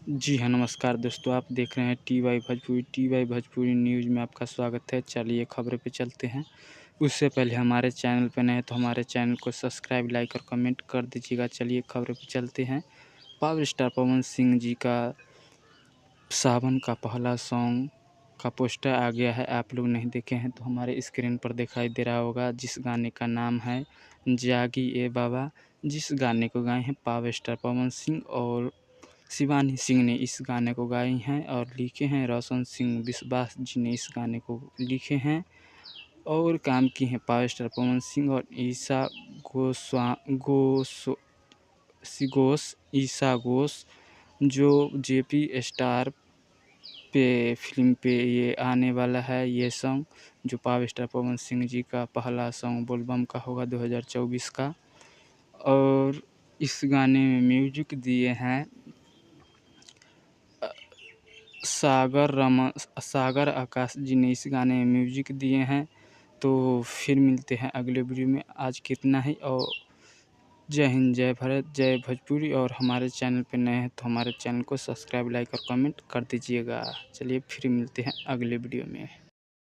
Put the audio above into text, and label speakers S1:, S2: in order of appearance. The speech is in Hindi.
S1: जी हाँ, नमस्कार दोस्तों, आप देख रहे हैं टी वाई भोजपुरी न्यूज़ में आपका स्वागत है। चलिए खबरों पे चलते हैं। उससे पहले हमारे चैनल पे नए हैं तो हमारे चैनल को सब्सक्राइब, लाइक और कमेंट कर दीजिएगा। चलिए खबरों पे चलते हैं। पावर स्टार पवन सिंह जी का सावन का पहला सॉन्ग का पोस्टर आ गया है। आप लोग नहीं देखे हैं तो हमारे स्क्रीन पर दिखाई दे रहा होगा, जिस गाने का नाम है जागी ए बाबा। जिस गाने को गाए हैं पावर स्टार पवन सिंह और शिवानी सिंह ने इस गाने को गाए हैं और लिखे हैं रोशन सिंह बिस्वास जी ने इस गाने को लिखे हैं और काम किए हैं पावर स्टार पवन सिंह और ईशा घोष जो जेपी स्टार पे फिल्म पे ये आने वाला है। ये सॉन्ग जो पावर स्टार पवन सिंह जी का पहला सॉन्ग बोलबम का होगा 2024 का। और इस गाने में म्यूजिक दिए हैं सागर आकाश जी ने इस गाने में म्यूजिक दिए हैं। तो फिर मिलते हैं अगले वीडियो में। आज के इतना ही और जय हिंद, जय भारत, जय भोजपुरी। और हमारे चैनल पे नए हैं तो हमारे चैनल को सब्सक्राइब, लाइक और कमेंट कर दीजिएगा। चलिए फिर मिलते हैं अगले वीडियो में।